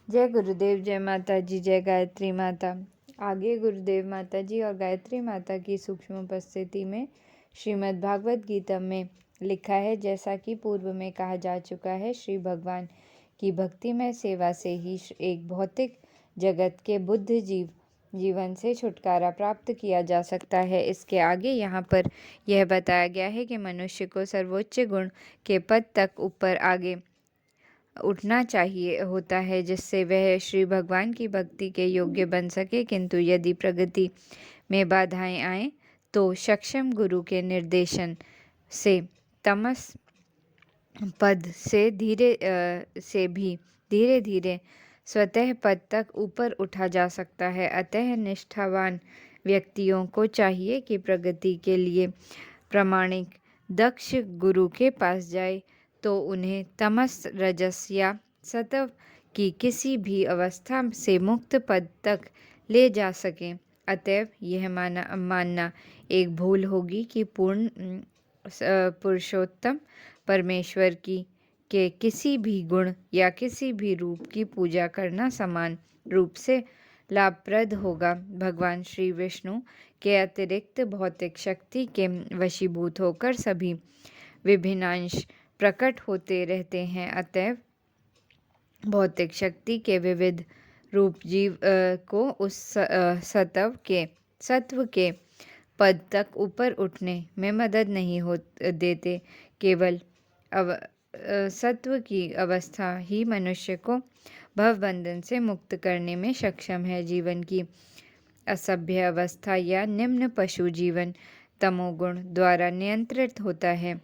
जय गुरुदेव, जय माता जी, जय गायत्री माता। आगे गुरुदेव माता जी और गायत्री माता की सूक्ष्म उपस्थिति में श्रीमद् भागवत गीता में लिखा है, जैसा कि पूर्व में कहा जा चुका है, श्री भगवान की भक्तिमय सेवा से ही एक भौतिक जगत के बुद्ध जीवन से छुटकारा प्राप्त किया जा सकता है। इसके आगे यहाँ पर यह बताया गया है कि मनुष्य को सर्वोच्च गुण के पद तक ऊपर आगे उठना चाहिए होता है, जिससे वह श्री भगवान की भक्ति के योग्य बन सके। किंतु यदि प्रगति में बाधाएं आएं तो सक्षम गुरु के निर्देशन से तमस पद से धीरे धीरे स्वतः पद तक ऊपर उठा जा सकता है। अतः निष्ठावान व्यक्तियों को चाहिए कि प्रगति के लिए प्रामाणिक दक्ष गुरु के पास जाए तो उन्हें तमस, रजस या सत्व की किसी भी अवस्था से मुक्त पद तक ले जा सके। अतएव यह मानना एक भूल होगी कि पूर्ण पुरुषोत्तम परमेश्वर के किसी भी गुण या किसी भी रूप की पूजा करना समान रूप से लाभप्रद होगा। भगवान श्री विष्णु के अतिरिक्त भौतिक शक्ति के वशीभूत होकर सभी विभिन्नांश प्रकट होते रहते हैं। अतएव भौतिक शक्ति के विविध रूप जीव को उस सत्व के पद तक ऊपर उठने में मदद नहीं देते। केवल सत्व की अवस्था ही मनुष्य को भवबंधन से मुक्त करने में सक्षम है। जीवन की असभ्य अवस्था या निम्न पशु जीवन तमोगुण द्वारा नियंत्रित होता है।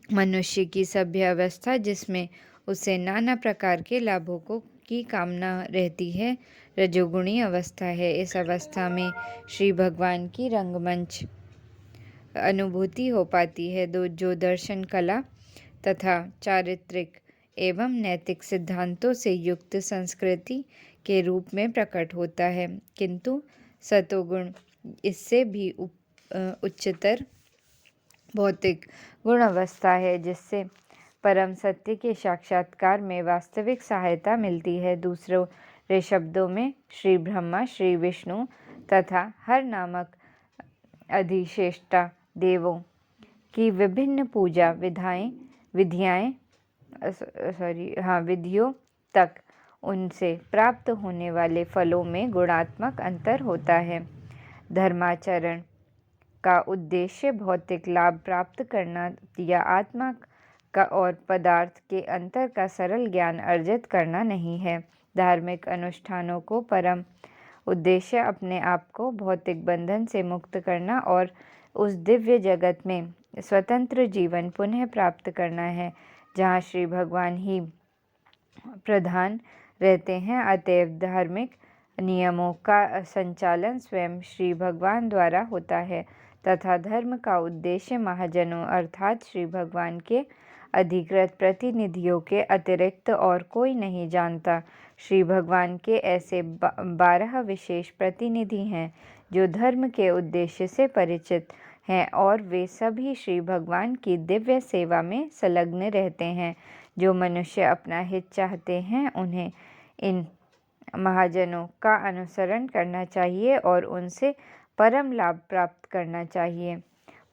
मनुष्य की सभ्य अवस्था, जिसमें उसे नाना प्रकार के लाभों की कामना रहती है, रजोगुणी अवस्था है। इस अवस्था में श्री भगवान की रंगमंच अनुभूति हो पाती है, जो दर्शन कला तथा चारित्रिक एवं नैतिक सिद्धांतों से युक्त संस्कृति के रूप में प्रकट होता है। किंतु सतोगुण इससे भी उच्चतर भौतिक गुण अवस्था है, जिससे परम सत्य के साक्षात्कार में वास्तविक सहायता मिलती है। दूसरे शब्दों में श्री ब्रह्मा, श्री विष्णु तथा हर नामक अधिष्ठाता देवों की विभिन्न पूजा विधियों तक उनसे प्राप्त होने वाले फलों में गुणात्मक अंतर होता है। धर्माचरण का उद्देश्य भौतिक लाभ प्राप्त करना या आत्मा का और पदार्थ के अंतर का सरल ज्ञान अर्जित करना नहीं है। धार्मिक अनुष्ठानों को परम उद्देश्य अपने आप को भौतिक बंधन से मुक्त करना और उस दिव्य जगत में स्वतंत्र जीवन पुनः प्राप्त करना है, जहाँ श्री भगवान ही प्रधान रहते हैं। अतएव धार्मिक नियमों का संचालन स्वयं श्री भगवान द्वारा होता है तथा धर्म का उद्देश्य महाजनों अर्थात श्री भगवान के अधिकृत प्रतिनिधियों के अतिरिक्त और कोई नहीं जानता। श्री भगवान के ऐसे 12 विशेष प्रतिनिधि हैं जो धर्म के उद्देश्य से परिचित हैं और वे सभी श्री भगवान की दिव्य सेवा में संलग्न रहते हैं। जो मनुष्य अपना हित चाहते हैं, उन्हें इन महाजनों का अनुसरण करना चाहिए और उनसे परम लाभ प्राप्त करना चाहिए।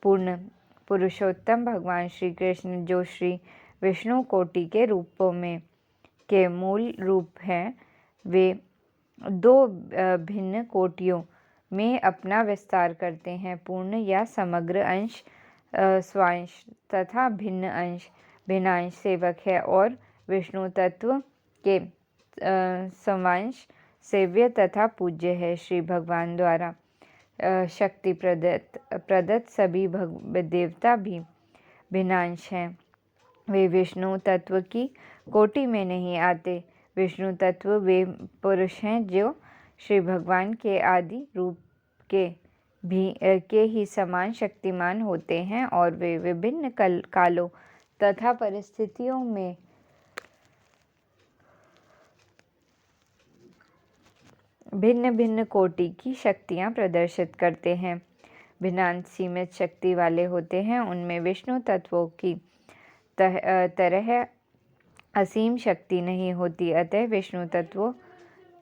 पूर्ण पुरुषोत्तम भगवान श्री कृष्ण, जो श्री विष्णु कोटि के रूपों में के मूल रूप हैं, वे 2 भिन्न कोटियों में अपना विस्तार करते हैं, पूर्ण या समग्र अंश, स्वांश तथा भिन्न अंश, भिन्नांश सेवक है और विष्णु तत्व के समांश सेव्य तथा पूज्य है। श्री भगवान द्वारा शक्ति प्रदत्त सभी देवता भी भिन्नांश हैं। वे विष्णु तत्व की कोटि में नहीं आते। विष्णु तत्व वे पुरुष हैं जो श्री भगवान के आदि रूप के ही समान शक्तिमान होते हैं और वे विभिन्न कालों तथा परिस्थितियों में भिन्न भिन्न कोटि की शक्तियाँ प्रदर्शित करते हैं। भिन्नांश सीमित शक्ति वाले होते हैं। उनमें विष्णु तत्वों की तरह असीम शक्ति नहीं होती। अतः विष्णु तत्वों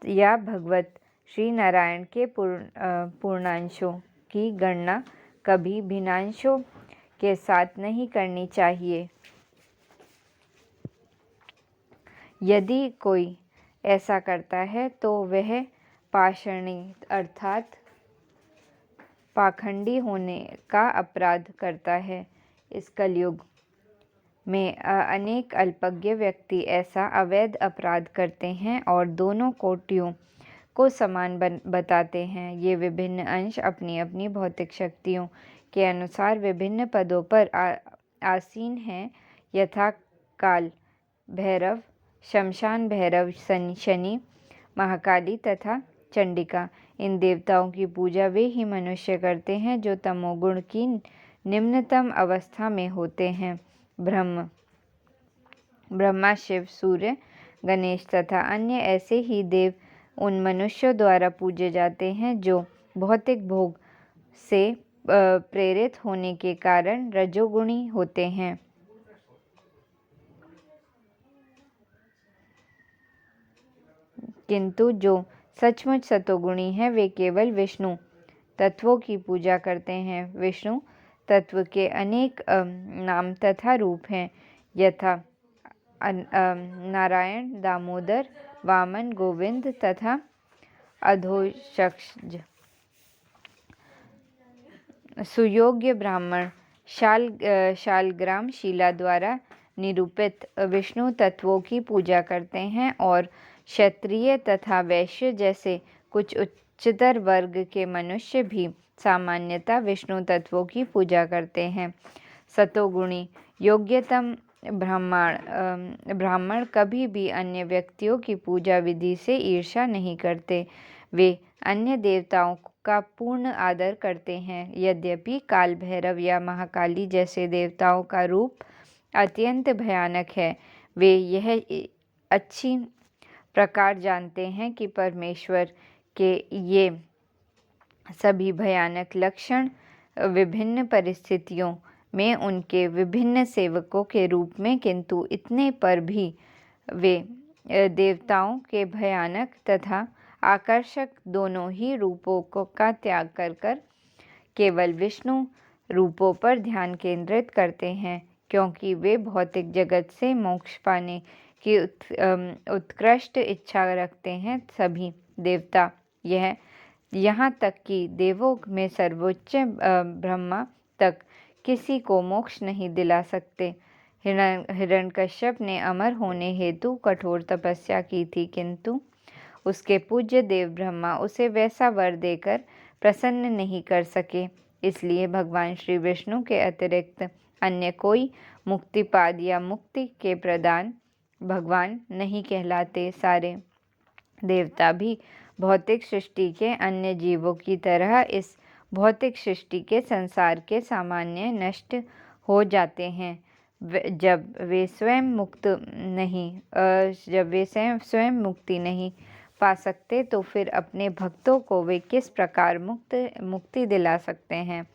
या भगवत श्री नारायण के पूर्णांशों की गणना कभी भिन्नांशों के साथ नहीं करनी चाहिए। यदि कोई ऐसा करता है तो वह पाषाणी अर्थात पाखंडी होने का अपराध करता है। इस कलयुग में अनेक अल्पज्ञ व्यक्ति ऐसा अवैध अपराध करते हैं और दोनों कोटियों को समान बताते हैं। ये विभिन्न अंश अपनी अपनी भौतिक शक्तियों के अनुसार विभिन्न पदों पर आसीन हैं, यथा काल भैरव, शमशान भैरव, शनि, महाकाली तथा चंडिका। इन देवताओं की पूजा वे ही मनुष्य करते हैं जो तमोगुण की निम्नतम अवस्था में होते हैं। ब्रह्मा, शिव, सूर्य, गणेश तथा अन्य ऐसे ही देव उन मनुष्यों द्वारा पूजे जाते हैं जो भौतिक भोग से प्रेरित होने के कारण रजोगुणी होते हैं। किंतु जो सचमुच सतोगुणी हैं वे केवल विष्णु तत्वों की पूजा करते हैं। विष्णु तत्व के अनेक नाम तथा रूप हैं, यथा नारायण, दामोदर, वामन, गोविंद तथा अधोक्षज। सुयोग्य ब्राह्मण शालग्राम शिला द्वारा निरूपित विष्णु तत्वों की पूजा करते हैं और क्षत्रिय तथा वैश्य जैसे कुछ उच्चतर वर्ग के मनुष्य भी सामान्यतः विष्णु तत्वों की पूजा करते हैं। सतोगुणी योग्यतम ब्राह्मण कभी भी अन्य व्यक्तियों की पूजा विधि से ईर्ष्या नहीं करते। वे अन्य देवताओं का पूर्ण आदर करते हैं। यद्यपि काल भैरव या महाकाली जैसे देवताओं का रूप अत्यंत भयानक है, वे यह अच्छी प्रकार जानते हैं कि परमेश्वर के ये सभी भयानक लक्षण विभिन्न परिस्थितियों में उनके विभिन्न सेवकों के रूप में, किंतु इतने पर भी वे देवताओं के भयानक तथा आकर्षक दोनों ही रूपों का त्याग कर केवल विष्णु रूपों पर ध्यान केंद्रित करते हैं, क्योंकि वे भौतिक जगत से मोक्ष पाने की उत्कृष्ट इच्छा रखते हैं। सभी देवता यहाँ तक कि देवों में सर्वोच्च ब्रह्मा तक किसी को मोक्ष नहीं दिला सकते। हिरण्यकश्यप ने अमर होने हेतु कठोर तपस्या की थी, किंतु उसके पूज्य देव ब्रह्मा उसे वैसा वर देकर प्रसन्न नहीं कर सके। इसलिए भगवान श्री विष्णु के अतिरिक्त अन्य कोई मुक्तिपाद या मुक्ति के प्रदान भगवान नहीं कहलाते। सारे देवता भी भौतिक सृष्टि के अन्य जीवों की तरह इस भौतिक सृष्टि के संसार के सामान्य नष्ट हो जाते हैं। जब वे स्वयं मुक्ति नहीं पा सकते तो फिर अपने भक्तों को वे किस प्रकार मुक्ति दिला सकते हैं।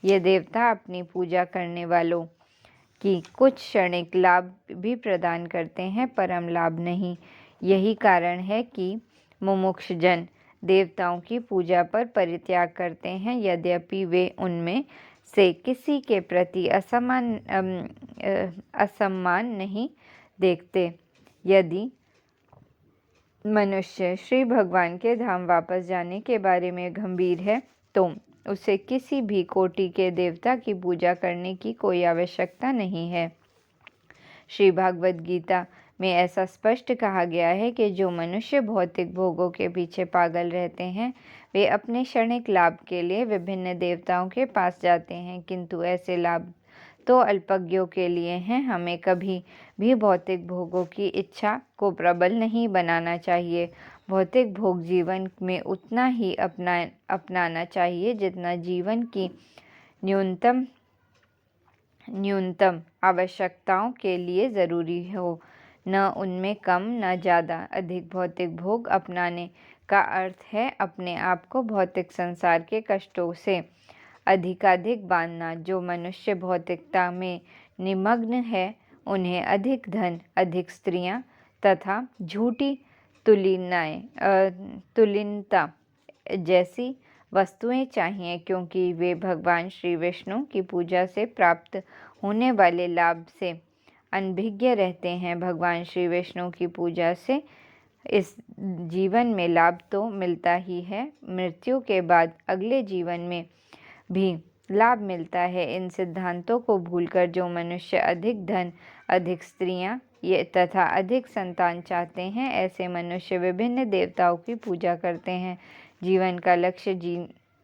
ये देवता अपनी पूजा करने वालों की कुछ क्षणिक लाभ भी प्रदान करते हैं, परम लाभ नहीं। यही कारण है कि मुमुक्ष जन देवताओं की पूजा पर परित्याग करते हैं, यद्यपि वे उनमें से किसी के प्रति असम्मान नहीं देखते। यदि मनुष्य श्री भगवान के धाम वापस जाने के बारे में गंभीर है तो उसे किसी भी कोटि के देवता की पूजा करने की कोई आवश्यकता नहीं है। श्री भागवत गीता में ऐसा स्पष्ट कहा गया है कि जो मनुष्य भौतिक भोगों के पीछे पागल रहते हैं वे अपने क्षणिक लाभ के लिए विभिन्न देवताओं के पास जाते हैं, किंतु ऐसे लाभ तो अल्पज्ञों के लिए हैं। हमें कभी भी भौतिक भोगों की इच्छा को प्रबल नहीं बनाना चाहिए। भौतिक भोग जीवन में उतना ही अपनाना चाहिए जितना जीवन की न्यूनतम आवश्यकताओं के लिए ज़रूरी हो, न उनमें कम न ज़्यादा। अधिक भौतिक भोग अपनाने का अर्थ है अपने आप को भौतिक संसार के कष्टों से अधिकाधिक बांधना। जो मनुष्य भौतिकता में निमग्न है उन्हें अधिक धन, अधिक स्त्रियां तथा झूठी तुलीनता जैसी वस्तुएं चाहिए, क्योंकि वे भगवान श्री विष्णु की पूजा से प्राप्त होने वाले लाभ से अनभिज्ञ रहते हैं। भगवान श्री विष्णु की पूजा से इस जीवन में लाभ तो मिलता ही है, मृत्यु के बाद अगले जीवन में भी लाभ मिलता है। इन सिद्धांतों को भूलकर जो मनुष्य अधिक धन, अधिक स्त्रियां तथा अधिक संतान चाहते हैं, ऐसे मनुष्य विभिन्न देवताओं की पूजा करते हैं। जीवन का लक्ष्य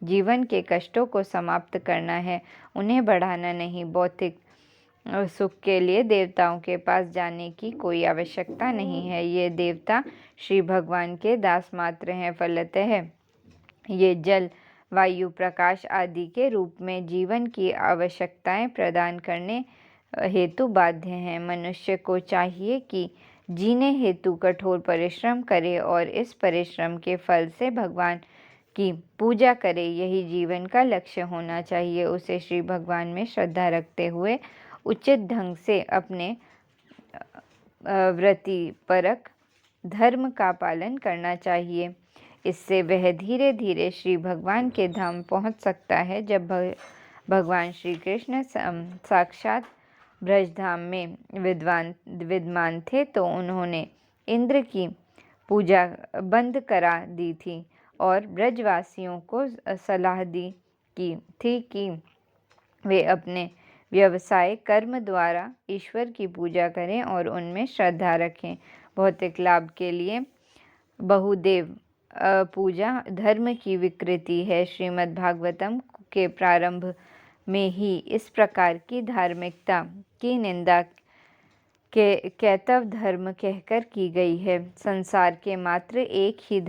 जीवन के कष्टों को समाप्त करना है, उन्हें बढ़ाना नहीं। भौतिक सुख के लिए देवताओं के पास जाने की कोई आवश्यकता नहीं है। ये देवता श्री भगवान के दास मात्र हैं। फलतः ये जल, वायु, प्रकाश आदि के रूप में जीवन की आवश्यकताएं प्रदान करने हेतु बाध्य हैं। मनुष्य को चाहिए कि जीने हेतु कठोर परिश्रम करे और इस परिश्रम के फल से भगवान की पूजा करे। यही जीवन का लक्ष्य होना चाहिए। उसे श्री भगवान में श्रद्धा रखते हुए उचित ढंग से अपने वृत्तिपरक धर्म का पालन करना चाहिए। इससे वह धीरे धीरे श्री भगवान के धाम पहुंच सकता है। जब भगवान श्री कृष्ण साक्षात ब्रजधाम में विद्यमान थे तो उन्होंने इंद्र की पूजा बंद करा दी थी और ब्रजवासियों को सलाह दी थी कि वे अपने व्यवसाय कर्म द्वारा ईश्वर की पूजा करें और उनमें श्रद्धा रखें। भौतिक लाभ के लिए बहुदेव पूजा धर्म की विकृति है। श्रीमद् भागवतम के प्रारंभ में ही इस प्रकार की धार्मिकता की निंदा कैतव धर्म कहकर की गई है। संसार में मात्र एक ही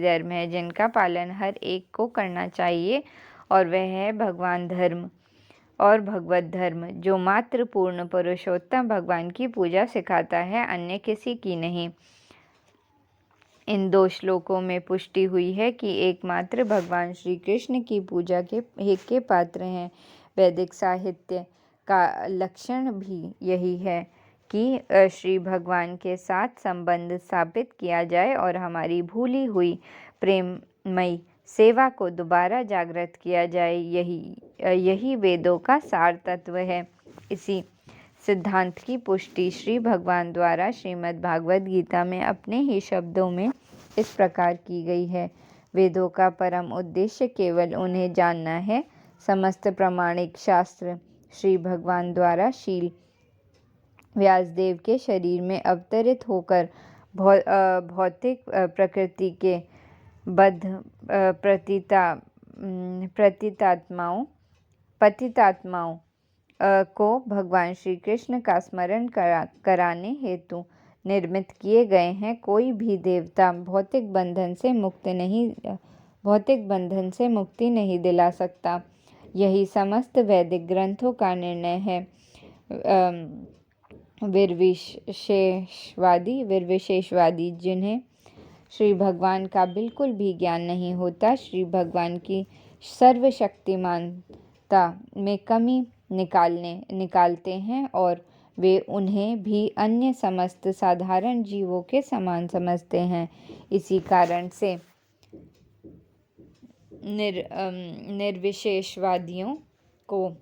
धर्म है जिनका पालन हर एक को करना चाहिए, और वह है भगवान धर्म और भगवत धर्म, जो मात्र पूर्ण पुरुषोत्तम भगवान की पूजा सिखाता है, अन्य किसी की नहीं। इन 2 श्लोकों में पुष्टि हुई है कि एकमात्र भगवान श्री कृष्ण की पूजा के पात्र हैं। वैदिक साहित्य का लक्षण भी यही है कि श्री भगवान के साथ संबंध स्थापित किया जाए और हमारी भूली हुई प्रेममयी सेवा को दोबारा जागृत किया जाए। यही वेदों का सार तत्व है। इसी सिद्धांत की पुष्टि श्री भगवान द्वारा श्रीमद् भागवत गीता में अपने ही शब्दों में इस प्रकार की गई है। वेदों का परम उद्देश्य केवल उन्हें जानना है। समस्त प्रामाणिक शास्त्र श्री भगवान द्वारा शील व्यासदेव के शरीर में अवतरित होकर भौतिक प्रकृति के बद्ध पतितात्माओं को भगवान श्री कृष्ण का स्मरण कराने हेतु निर्मित किए गए हैं। कोई भी देवता भौतिक बंधन से मुक्ति नहीं दिला सकता। यही समस्त वैदिक ग्रंथों का निर्णय है। निर्विशेषवादी जिन्हें श्री भगवान का बिल्कुल भी ज्ञान नहीं होता, श्री भगवान की सर्वशक्तिमानता में कमी निकालते हैं और वे उन्हें भी अन्य समस्त साधारण जीवों के समान समझते हैं। इसी कारण से निर्विशेषवादियों को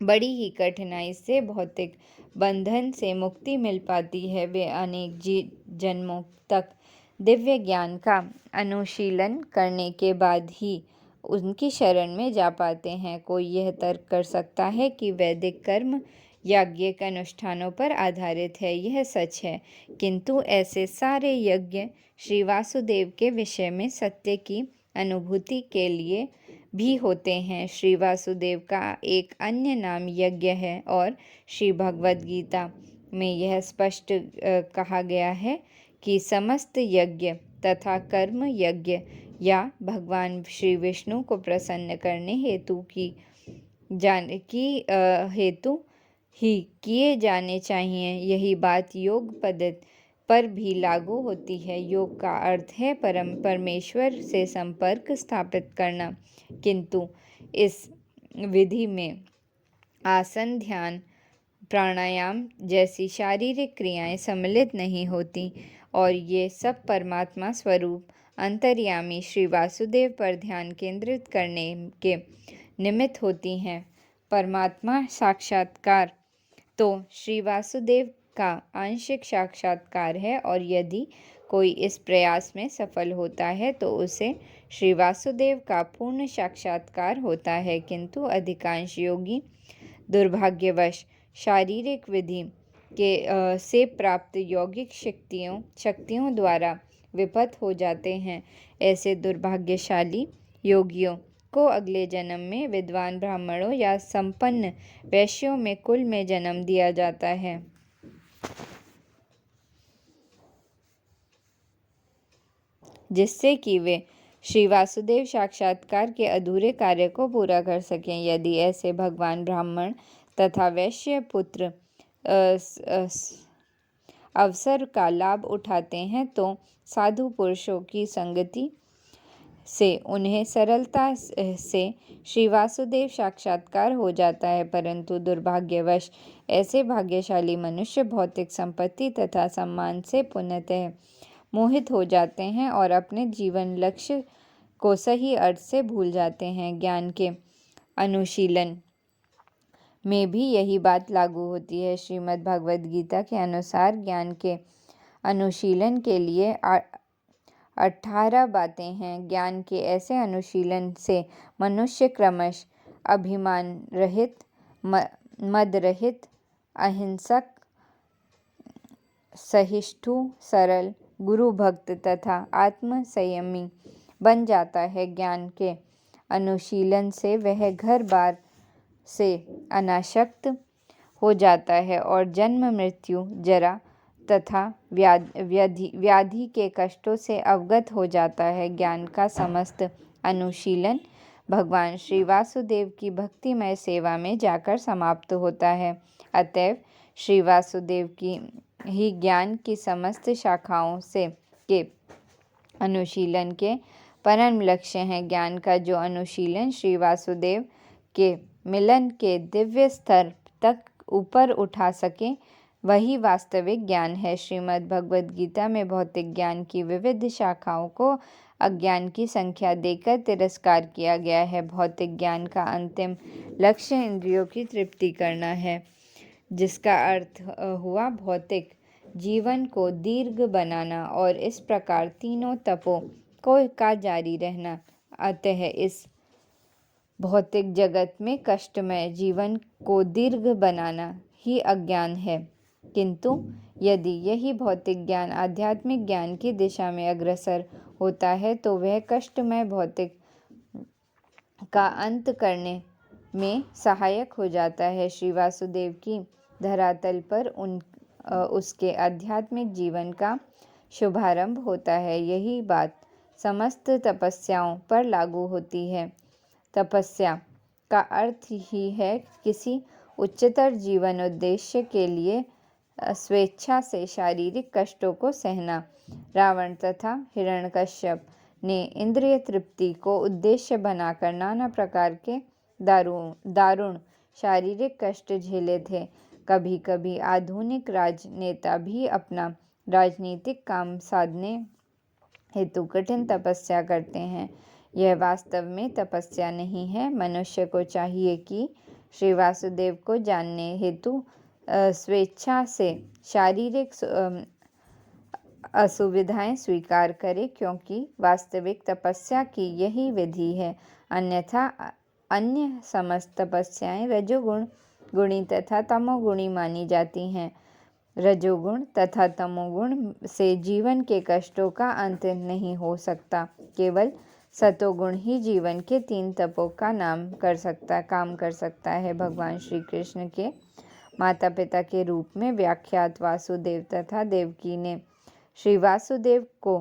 बड़ी ही कठिनाई से भौतिक बंधन से मुक्ति मिल पाती है। वे अनेक जन्मों तक दिव्य ज्ञान का अनुशीलन करने के बाद ही उनकी शरण में जा पाते हैं। कोई यह तर्क कर सकता है कि वैदिक कर्म याज्ञिक अनुष्ठानों पर आधारित है। यह सच है, किंतु ऐसे सारे यज्ञ श्री वासुदेव के विषय में सत्य की अनुभूति के लिए भी होते हैं। श्री वासुदेव का एक अन्य नाम यज्ञ है और श्री भगवद गीता में यह स्पष्ट कहा गया है कि समस्त यज्ञ तथा कर्म यज्ञ या भगवान श्री विष्णु को प्रसन्न करने हेतु ही किए जाने चाहिए। यही बात योग पद्धति पर भी लागू होती है। योग का अर्थ है परमेश्वर से संपर्क स्थापित करना, किंतु इस विधि में आसन, ध्यान, प्राणायाम जैसी शारीरिक क्रियाएं सम्मिलित नहीं होती और ये सब परमात्मा स्वरूप अंतर्यामी श्री वासुदेव पर ध्यान केंद्रित करने के निमित्त होती हैं। परमात्मा साक्षात्कार तो श्री वासुदेव का आंशिक साक्षात्कार है और यदि कोई इस प्रयास में सफल होता है तो उसे श्री वासुदेव का पूर्ण साक्षात्कार होता है, किंतु अधिकांश योगी दुर्भाग्यवश शारीरिक विधि के से प्राप्त यौगिक शक्तियों द्वारा विपथ हो जाते हैं। ऐसे दुर्भाग्यशाली योगियों को अगले जन्म में विद्वान ब्राह्मणों या संपन्न वैश्यों में कुल में जन्म दिया जाता है, जिससे कि वे श्री वासुदेव साक्षात्कार के अधूरे कार्य को पूरा कर सकें। यदि ऐसे भगवान ब्राह्मण तथा वैश्य पुत्र अवसर का लाभ उठाते हैं तो साधु पुरुषों की संगति से उन्हें सरलता से श्री वासुदेव साक्षात्कार हो जाता है, परंतु दुर्भाग्यवश ऐसे भाग्यशाली मनुष्य भौतिक संपत्ति तथा सम्मान से पूर्णतः मोहित हो जाते हैं और अपने जीवन लक्ष्य को सही अर्थ से भूल जाते हैं। ज्ञान के अनुशीलन में भी यही बात लागू होती है। श्रीमद् भगवद गीता के अनुसार ज्ञान के अनुशीलन के लिए 18 बातें हैं। ज्ञान के ऐसे अनुशीलन से मनुष्य क्रमश अभिमान रहित, मद रहित, अहिंसक, सहिष्णु, सरल, गुरु भक्त तथा आत्म संयमी बन जाता है। ज्ञान के अनुशीलन से वह घर बार से अनासक्त हो जाता है और जन्म, मृत्यु, जरा तथा व्याधि के कष्टों से अवगत हो जाता है। ज्ञान का समस्त अनुशीलन भगवान श्री वासुदेव की भक्तिमय सेवा में जाकर समाप्त होता है। अतएव श्री वासुदेव की ही ज्ञान की समस्त शाखाओं से के अनुशीलन के परम लक्ष्य हैं। ज्ञान का जो अनुशीलन श्री वासुदेव के मिलन के दिव्य स्तर तक ऊपर उठा सके, वही वास्तविक ज्ञान है। श्रीमद् भगवद गीता में भौतिक ज्ञान की विविध शाखाओं को अज्ञान की संख्या देकर तिरस्कार किया गया है। भौतिक ज्ञान का अंतिम लक्ष्य इंद्रियों की तृप्ति करना है, जिसका अर्थ हुआ भौतिक जीवन को दीर्घ बनाना और इस प्रकार तीनों तपों का जारी रहना। अतः इस भौतिक जगत में कष्टमय जीवन को दीर्घ बनाना ही अज्ञान है, किंतु यदि यही भौतिक ज्ञान आध्यात्मिक ज्ञान की दिशा में अग्रसर होता है तो वह कष्टमय भौतिक का अंत करने में सहायक हो जाता है। श्री वासुदेव की धरातल पर उसके आध्यात्मिक जीवन का शुभारंभ होता है। यही बात समस्त तपस्याओं पर लागू होती है। तपस्या का अर्थ ही है किसी उच्चतर जीवन उद्देश्य के लिए स्वेच्छा से शारीरिक कष्टों को सहना। रावण तथा हिरण्यकश्यप ने इंद्रिय तृप्ति को उद्देश्य बनाकर नाना प्रकार के दारुण शारीरिक कष्ट झेले थे। कभी कभी आधुनिक राजनेता भी अपना राजनीतिक काम साधने हेतु कठिन तपस्या करते हैं। यह वास्तव में तपस्या नहीं है। मनुष्य को चाहिए कि श्री वासुदेव को जानने हेतु स्वेच्छा से शारीरिक असुविधाएं स्वीकार करे, क्योंकि वास्तविक तपस्या की यही विधि है। अन्यथा अन्य समस्त तपस्याएं रजोगुण गुणी तथा तमोगुणी मानी जाती हैं। रजोगुण तथा तमोगुण से जीवन के कष्टों का अंत नहीं हो सकता। केवल सतोगुण ही जीवन के 3 तपों का काम कर सकता है। भगवान श्री कृष्ण के माता पिता के रूप में व्याख्यात वासुदेव तथा देवकी ने श्री वासुदेव को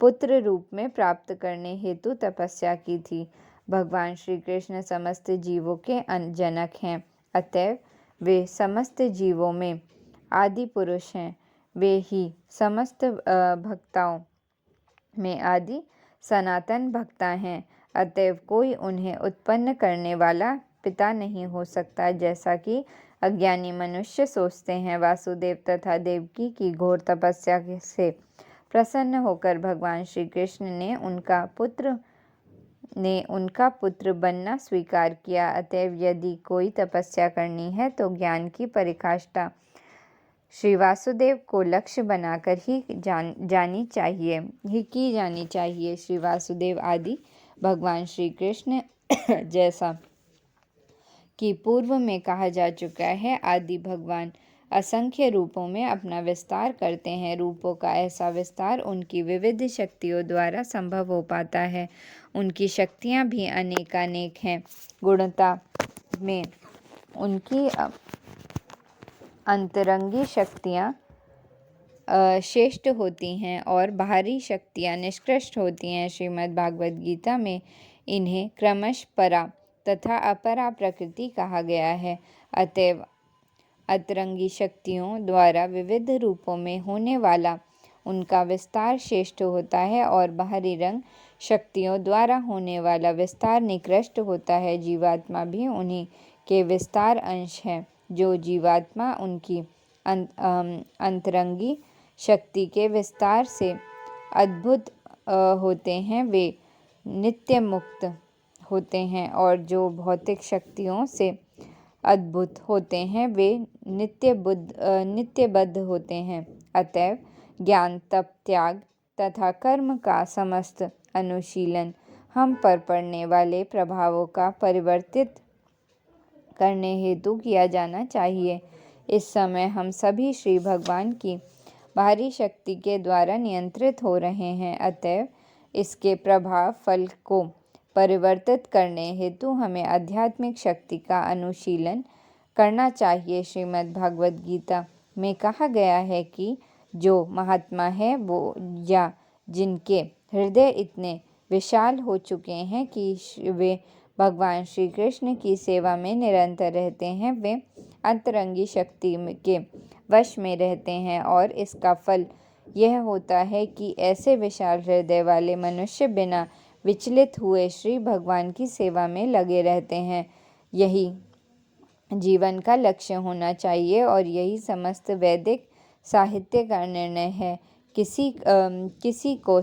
पुत्र रूप में प्राप्त करने हेतु तपस्या की थी। भगवान श्री कृष्ण समस्त जीवों के जनक हैं, अतएव वे समस्त जीवों में आदि पुरुष हैं। वे ही समस्त भक्ताओं में आदि सनातन भक्ता हैं, अतएव कोई उन्हें उत्पन्न करने वाला पिता नहीं हो सकता। जैसा कि अज्ञानी मनुष्य सोचते हैं वासुदेव तथा देवकी की घोर तपस्या से प्रसन्न होकर भगवान श्री कृष्ण ने उनका पुत्र बनना स्वीकार किया। अतएव यदि कोई तपस्या करनी है तो ज्ञान की पराकाष्ठा श्री वासुदेव को लक्ष्य बनाकर ही की जानी चाहिए। श्री वासुदेव आदि भगवान श्री कृष्ण जैसा कि पूर्व में कहा जा चुका है, आदि भगवान असंख्य रूपों में अपना विस्तार करते हैं। रूपों का ऐसा विस्तार उनकी विविध शक्तियों द्वारा संभव हो पाता है। उनकी शक्तियां भी अनेकानेक हैं। गुणता में उनकी अंतरंगी शक्तियां श्रेष्ठ होती हैं और बाहरी शक्तियां निष्कृष्ट होती हैं। श्रीमद् भागवत गीता में इन्हें क्रमश परा तथा अपरा प्रकृति कहा गया है। अतएव अंतरंगी शक्तियों द्वारा विविध रूपों में होने वाला उनका विस्तार श्रेष्ठ होता है और बाहरी रंग शक्तियों द्वारा होने वाला विस्तार निकृष्ट होता है। जीवात्मा भी उन्हीं के विस्तार अंश है। जो जीवात्मा उनकी अंतरंगी शक्ति के विस्तार से अद्भुत होते हैं वे नित्य मुक्त होते हैं, और जो भौतिक शक्तियों से अद्भुत होते हैं वे नित्यबद्ध होते हैं। अतएव ज्ञान, तप, त्याग तथा कर्म का समस्त अनुशीलन हम पर पड़ने वाले प्रभावों का परिवर्तित करने हेतु किया जाना चाहिए। इस समय हम सभी श्री भगवान की बाहरी शक्ति के द्वारा नियंत्रित हो रहे हैं। अतएव इसके प्रभाव फल को परिवर्तित करने हेतु हमें आध्यात्मिक शक्ति का अनुशीलन करना चाहिए। श्रीमद् भागवत गीता में कहा गया है कि जो महात्मा है वो, या जिनके हृदय इतने विशाल हो चुके हैं कि वे भगवान श्री कृष्ण की सेवा में निरंतर रहते हैं, वे अंतरंगी शक्ति के वश में रहते हैं, और इसका फल यह होता है कि ऐसे विशाल हृदय वाले मनुष्य बिना विचलित हुए श्री भगवान की सेवा में लगे रहते हैं। यही जीवन का लक्ष्य होना चाहिए और यही समस्त वैदिक साहित्य का निर्णय है। किसी को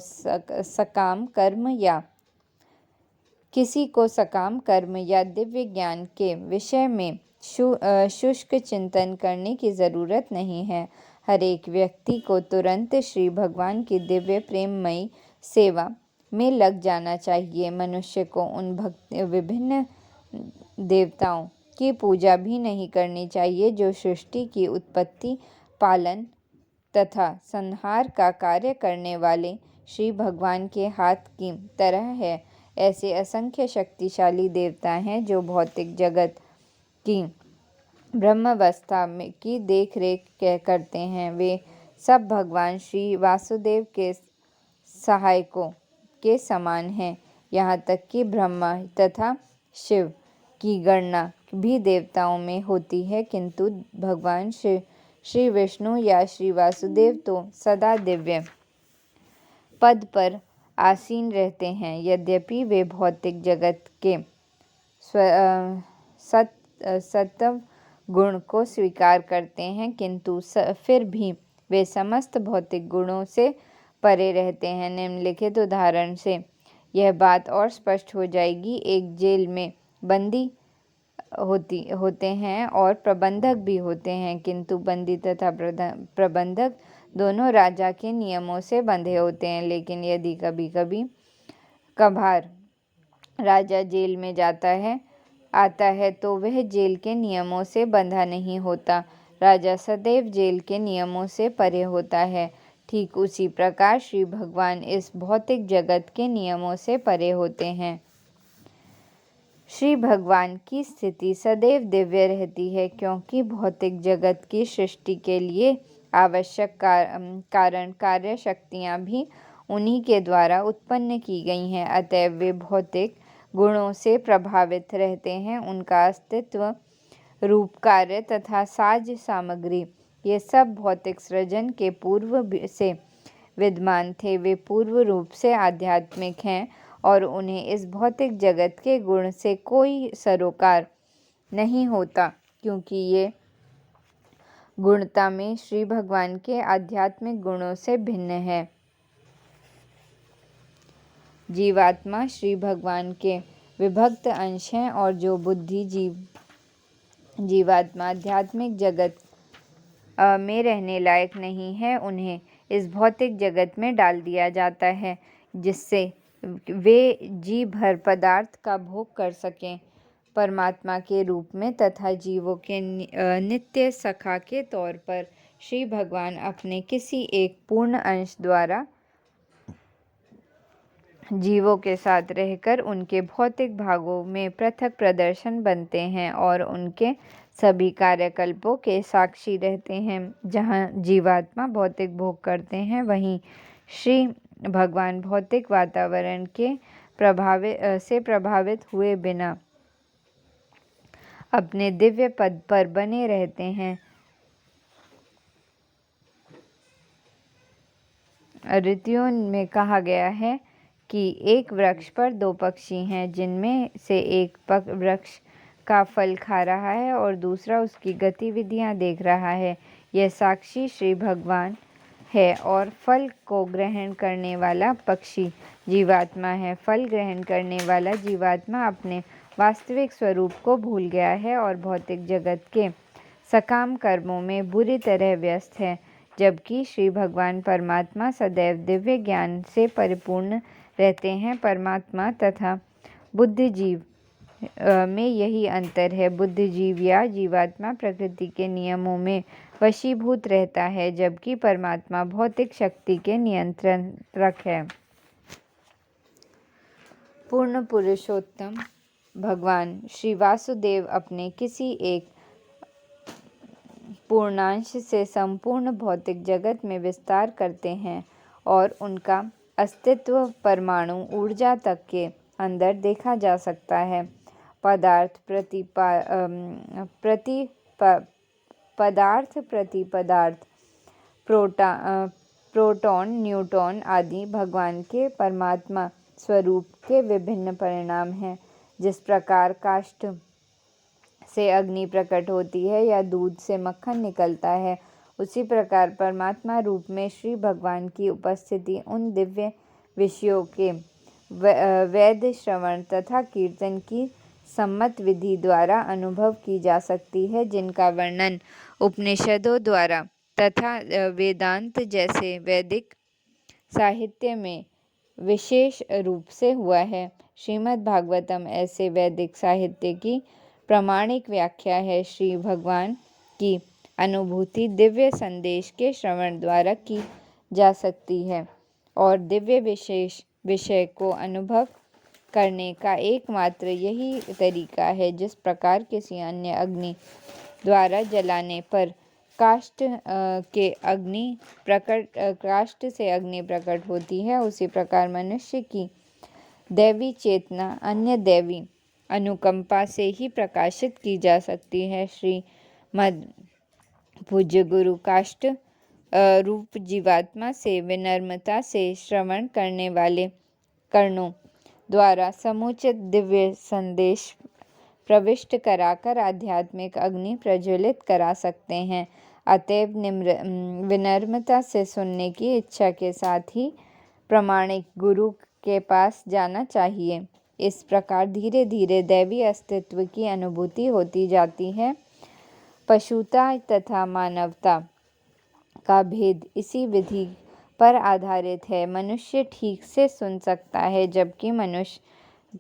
सकाम कर्म या दिव्य ज्ञान के विषय में शुष्क चिंतन करने की जरूरत नहीं है। हर एक व्यक्ति को तुरंत श्री भगवान की दिव्य प्रेममयी सेवा में लग जाना चाहिए। मनुष्य को उन विभिन्न देवताओं की पूजा भी नहीं करनी चाहिए जो सृष्टि की उत्पत्ति, पालन तथा संहार का कार्य करने वाले श्री भगवान के हाथ की तरह है। ऐसे असंख्य शक्तिशाली देवता हैं जो भौतिक जगत की ब्रह्मावस्था की देख रेख करते हैं। वे सब भगवान श्री वासुदेव के सहायकों के समान हैं। यहाँ तक कि ब्रह्मा तथा शिव की गणना भी देवताओं में होती है, किंतु भगवान श्री विष्णु या श्री वासुदेव तो सदा दिव्य पद पर आसीन रहते हैं। यद्यपि वे भौतिक जगत के सत्व गुण को स्वीकार करते हैं, किंतु फिर भी वे समस्त भौतिक गुणों से परे रहते हैं। निम्नलिखित उदाहरण से यह बात और स्पष्ट हो जाएगी। एक जेल में बंदी होते हैं और प्रबंधक भी होते हैं, किंतु बंदी तथा प्रबंधक दोनों राजा के नियमों से बंधे होते हैं। लेकिन यदि कभार राजा जेल में आता है तो वह जेल के नियमों से बंधा नहीं होता। राजा सदैव जेल के नियमों से परे होता है। ठीक उसी प्रकार श्री भगवान इस भौतिक जगत के नियमों से परे होते हैं। श्री भगवान की स्थिति सदैव दिव्य रहती है, क्योंकि भौतिक जगत की सृष्टि के लिए आवश्यक कारण कार्य शक्तियाँ भी उन्हीं के द्वारा उत्पन्न की गई हैं। अतएव वे भौतिक गुणों से प्रभावित रहते हैं। उनका अस्तित्व, रूप, कार्य तथा साज सामग्री ये सब भौतिक सृजन के पूर्व से विद्यमान थे। वे पूर्व रूप से आध्यात्मिक हैं और उन्हें इस भौतिक जगत के गुण से कोई सरोकार नहीं होता, क्योंकि ये गुणता में श्री भगवान के आध्यात्मिक गुणों से भिन्न है। जीवात्मा श्री भगवान के विभक्त अंश हैं और जो बुद्धि जीवात्मा आध्यात्मिक जगत में रहने लायक नहीं है, उन्हें इस भौतिक जगत में डाल दिया जाता है जिससे वे जी भर पदार्थ का भोग कर सकें। परमात्मा के रूप में तथा जीवों के नित्य सखा के तौर पर श्री भगवान अपने किसी एक पूर्ण अंश द्वारा जीवों के साथ रहकर उनके भौतिक भागों में पृथक प्रदर्शन बनते हैं और उनके सभी कार्यकल्पों के साक्षी रहते हैं। जहाँ जीवात्मा भौतिक भोग करते हैं, वहीं श्री भगवान भौतिक वातावरण के प्रभावित हुए बिना अपने दिव्य पद पर बने रहते हैं। ऋतुओं में कहा गया है कि एक वृक्ष पर दो पक्षी हैं, जिनमें से एक वृक्ष का फल खा रहा है और दूसरा उसकी गतिविधियां देख रहा है। यह साक्षी श्री भगवान है और फल को ग्रहण करने वाला पक्षी जीवात्मा है। फल ग्रहण करने वाला जीवात्मा अपने वास्तविक स्वरूप को भूल गया है और भौतिक जगत के सकाम कर्मों में बुरी तरह व्यस्त है, जबकि श्री भगवान परमात्मा सदैव दिव्य ज्ञान से परिपूर्ण रहते हैं। परमात्मा तथा बुद्धिजीव में यही अंतर है। बुद्धिजीव या जीवात्मा प्रकृति के नियमों में वशीभूत रहता है, जबकि परमात्मा भौतिक शक्ति के नियंत्रक है। पूर्ण पुरुषोत्तम भगवान श्री वासुदेव अपने किसी एक पूर्णांश से संपूर्ण भौतिक जगत में विस्तार करते हैं और उनका अस्तित्व परमाणु ऊर्जा तक के अंदर देखा जा सकता है। पदार्थ प्रति पदार्थ, प्रोटॉन, न्यूट्रॉन आदि भगवान के परमात्मा स्वरूप के विभिन्न परिणाम हैं। जिस प्रकार काष्ठ से अग्नि प्रकट होती है या दूध से मक्खन निकलता है, उसी प्रकार परमात्मा रूप में श्री भगवान की उपस्थिति उन दिव्य विषयों के वेद श्रवण तथा कीर्तन की सम्मत विधि द्वारा अनुभव की जा सकती है, जिनका वर्णन उपनिषदों द्वारा तथा वेदांत जैसे वैदिक साहित्य में विशेष रूप से हुआ है। श्रीमद् भागवतम ऐसे वैदिक साहित्य की प्रामाणिक व्याख्या है। श्री भगवान की अनुभूति दिव्य संदेश के श्रवण द्वारा की जा सकती है और दिव्य विषय को अनुभव करने का एकमात्र यही तरीका है। जिस प्रकार किसी अन्य अग्नि द्वारा जलाने पर काष्ठ से अग्नि प्रकट होती है, उसी प्रकार मनुष्य की दैवी चेतना अन्य दैवी अनुकंपा से ही प्रकाशित की जा सकती है। श्रीमद् पूज्य गुरु काष्ठ रूप जीवात्मा से विनम्रता से श्रवण करने वाले कर्णों द्वारा समुचित दिव्य संदेश प्रविष्ट कराकर आध्यात्मिक अग्नि प्रज्वलित करा सकते हैं। अतएव विनम्रता से सुनने की इच्छा के साथ ही प्रामाणिक गुरु के पास जाना चाहिए। इस प्रकार धीरे धीरे दैवी अस्तित्व की अनुभूति होती जाती है। पशुता तथा मानवता का भेद इसी विधि पर आधारित है। मनुष्य ठीक से सुन सकता है, जबकि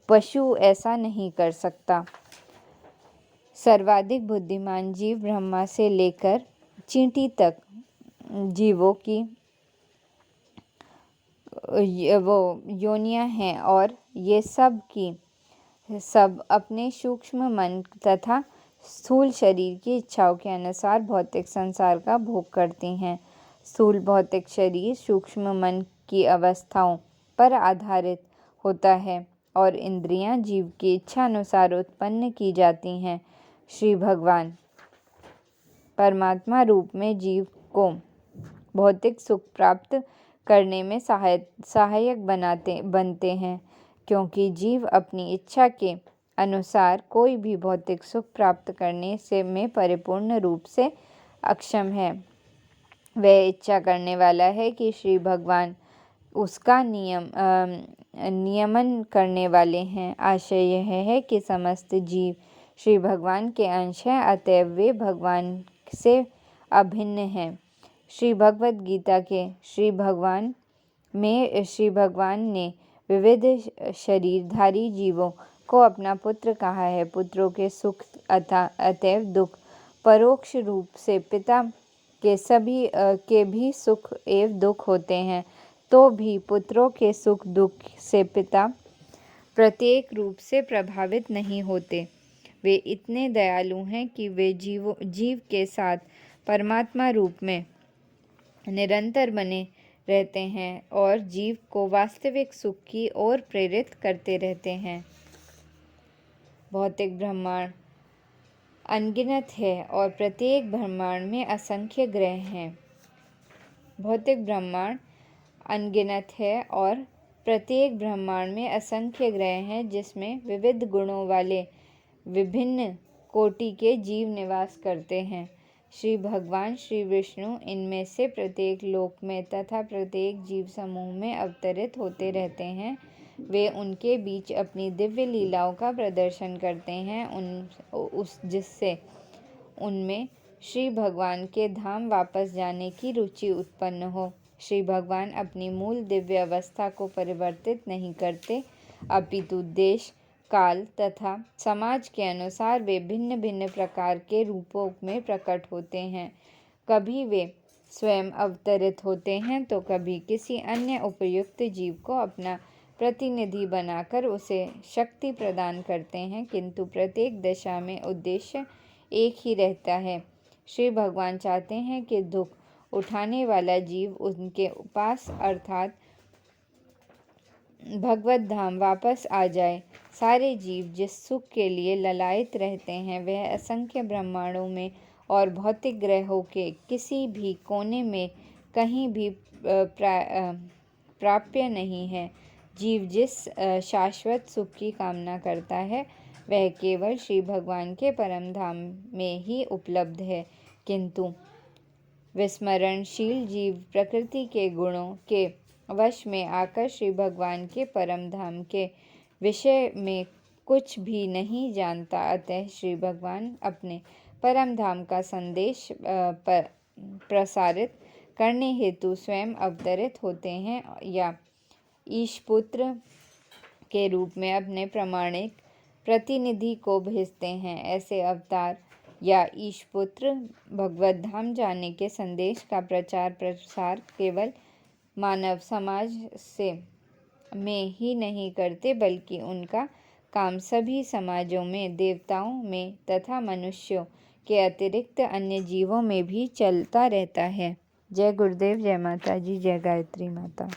पशु ऐसा नहीं कर सकता। सर्वाधिक बुद्धिमान जीव ब्रह्मा से लेकर चींटी तक जीवों की योनियां हैं और ये सब की सब अपने सूक्ष्म मन तथा स्थूल शरीर की इच्छाओं के अनुसार भौतिक संसार का भोग करती हैं। स्थूल भौतिक शरीर सूक्ष्म मन की अवस्थाओं पर आधारित होता है और इंद्रियां जीव की इच्छा अनुसार उत्पन्न की जाती हैं। श्री भगवान परमात्मा रूप में जीव को भौतिक सुख प्राप्त करने में सहायक बनते हैं, क्योंकि जीव अपनी इच्छा के अनुसार कोई भी भौतिक सुख प्राप्त करने में परिपूर्ण रूप से अक्षम है। वह इच्छा करने वाला है कि श्री भगवान उसका नियमन करने वाले हैं। आशय यह है कि समस्त जीव श्री भगवान के अंश हैं, अतएव वे भगवान से अभिन्न हैं। श्री भगवद गीता के श्री भगवान ने विविध शरीरधारी जीवों को अपना पुत्र कहा है। पुत्रों के सुख अतएव दुख परोक्ष रूप से पिता के भी सुख एवं दुख होते हैं, तो भी पुत्रों के सुख दुख से पिता प्रत्येक रूप से प्रभावित नहीं होते। वे इतने दयालु हैं कि वे जीव के साथ परमात्मा रूप में निरंतर बने रहते हैं और जीव को वास्तविक सुख की ओर प्रेरित करते रहते हैं। भौतिक ब्रह्मांड अनगिनत है और प्रत्येक ब्रह्मांड में असंख्य ग्रह हैं। भौतिक ब्रह्मांड अनगिनत है और प्रत्येक ब्रह्मांड में असंख्य ग्रह हैं, जिसमें विविध गुणों वाले विभिन्न कोटि के जीव निवास करते हैं। श्री भगवान श्री विष्णु इनमें से प्रत्येक लोक में तथा प्रत्येक जीव समूह में अवतरित होते रहते हैं। वे उनके बीच अपनी दिव्य लीलाओं का प्रदर्शन करते हैं, जिससे उनमें श्री भगवान के धाम वापस जाने की रुचि उत्पन्न हो। श्री भगवान अपनी मूल दिव्य अवस्था को परिवर्तित नहीं करते, अपितु देश, काल तथा समाज के अनुसार वे भिन्न भिन्न प्रकार के रूपों में प्रकट होते हैं। कभी वे स्वयं अवतरित होते हैं तो कभी किसी अन्य उपयुक्त जीव को अपना प्रतिनिधि बनाकर उसे शक्ति प्रदान करते हैं, किंतु प्रत्येक दशा में उद्देश्य एक ही रहता है। श्री भगवान चाहते हैं कि दुख उठाने वाला जीव उनके पास अर्थात भगवत धाम वापस आ जाए। सारे जीव जिस सुख के लिए ललायित रहते हैं वह असंख्य ब्रह्मांडों में और भौतिक ग्रहों के किसी भी कोने में कहीं भी प्राप्य नहीं है। जीव जिस शाश्वत सुख की कामना करता है वह केवल श्री भगवान के परम धाम में ही उपलब्ध है, किंतु विस्मरणशील जीव प्रकृति के गुणों के वश में आकर श्री भगवान के परम धाम के विषय में कुछ भी नहीं जानता। अतः श्री भगवान अपने परम धाम का संदेश प्रसारित करने हेतु स्वयं अवतरित होते हैं या ईशपुत्र के रूप में अपने प्रामाणिक प्रतिनिधि को भेजते हैं। ऐसे अवतार या ईशपुत्र भगवत धाम जाने के संदेश का प्रचार प्रसार केवल मानव समाज में ही नहीं करते, बल्कि उनका काम सभी समाजों में, देवताओं में तथा मनुष्यों के अतिरिक्त अन्य जीवों में भी चलता रहता है। जय गुरुदेव, जय माता जी, जय गायत्री माता।